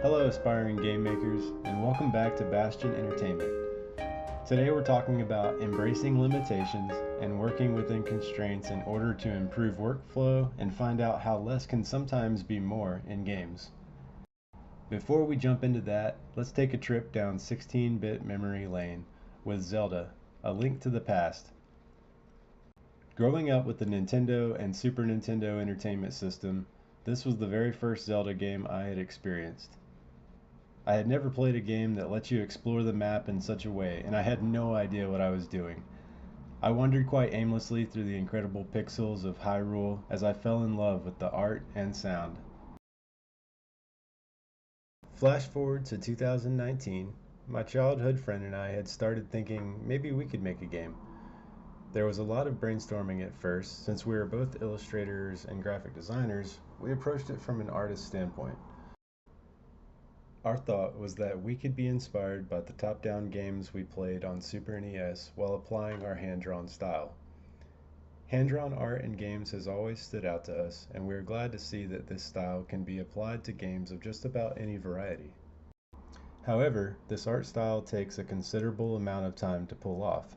Hello aspiring game makers, and welcome back to Bastian Entertainment. Today we're talking about embracing limitations and working within constraints in order to improve workflow and find out how less can sometimes be more in games. Before we jump into that, let's take a trip down 16-bit memory lane with Zelda, A Link to the Past. Growing up with the Nintendo and Super Nintendo Entertainment System, this was the very first Zelda game I had experienced. I had never played a game that lets you explore the map in such a way, and I had no idea what I was doing. I wandered quite aimlessly through the incredible pixels of Hyrule as I fell in love with the art and sound. Flash forward to 2019, my childhood friend and I had started thinking maybe we could make a game. There was a lot of brainstorming at first. Since we were both illustrators and graphic designers, we approached it from an artist standpoint. Our thought was that we could be inspired by the top-down games we played on Super NES while applying our hand-drawn style. Hand-drawn art in games has always stood out to us, and we are glad to see that this style can be applied to games of just about any variety. However, this art style takes a considerable amount of time to pull off.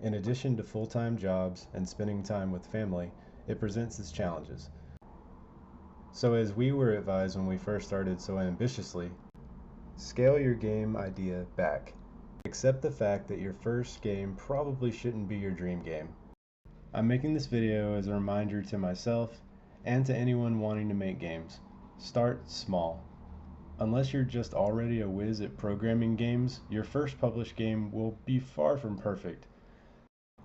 In addition to full-time jobs and spending time with family, it presents its challenges. So as we were advised when we first started so ambitiously, scale your game idea back. Accept the fact that your first game probably shouldn't be your dream game. I'm making this video as a reminder to myself and to anyone wanting to make games. Start small. Unless you're just already a whiz at programming games, your first published game will be far from perfect.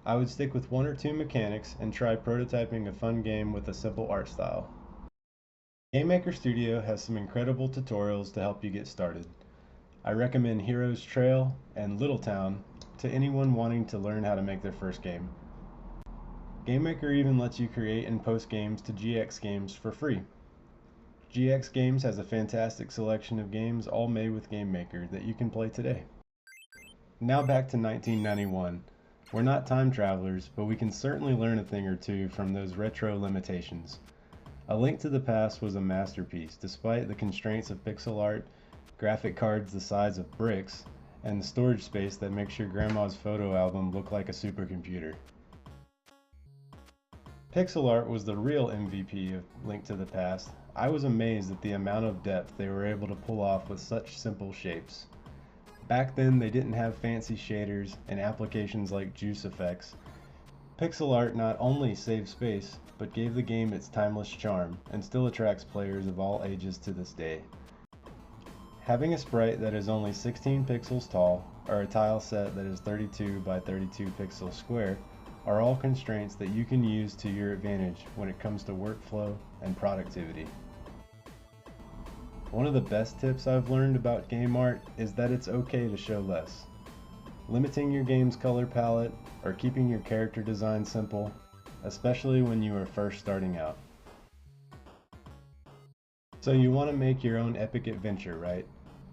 I would stick with one or two mechanics and try prototyping a fun game with a simple art style. Game Maker Studio has some incredible tutorials to help you get started. I recommend Heroes Trail and Little Town to anyone wanting to learn how to make their first game. Game Maker even lets you create and post games to GX Games for free. GX Games has a fantastic selection of games all made with Game Maker that you can play today. Now back to 1991. We're not time travelers, but we can certainly learn a thing or two from those retro limitations. A Link to the Past was a masterpiece, despite the constraints of pixel art, graphic cards the size of bricks, and the storage space that makes your grandma's photo album look like a supercomputer. Pixel art was the real MVP of Link to the Past. I was amazed at the amount of depth they were able to pull off with such simple shapes. Back then they didn't have fancy shaders and applications like juice effects. Pixel art not only saved space, but gave the game its timeless charm, and still attracts players of all ages to this day. Having a sprite that is only 16 pixels tall, or a tile set that is 32 by 32 pixels square, are all constraints that you can use to your advantage when it comes to workflow and productivity. One of the best tips I've learned about game art is that it's okay to show less. Limiting your game's color palette or keeping your character design simple, especially when you are first starting out. So you want to make your own epic adventure, right?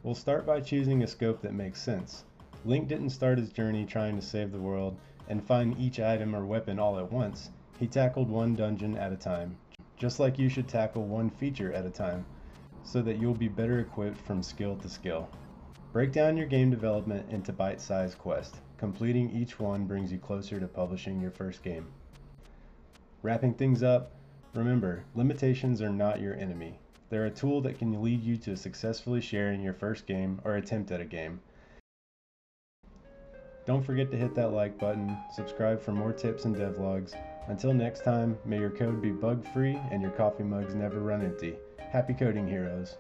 We'll start by choosing a scope that makes sense. Link didn't start his journey trying to save the world and find each item or weapon all at once. He tackled one dungeon at a time, just like you should tackle one feature at a time, so that you'll be better equipped from skill to skill. Break down your game development into bite-sized quests. Completing each one brings you closer to publishing your first game. Wrapping things up, remember, limitations are not your enemy. They're a tool that can lead you to successfully sharing your first game or attempt at a game. Don't forget to hit that like button, subscribe for more tips and devlogs. Until next time, may your code be bug-free and your coffee mugs never run empty. Happy coding, heroes!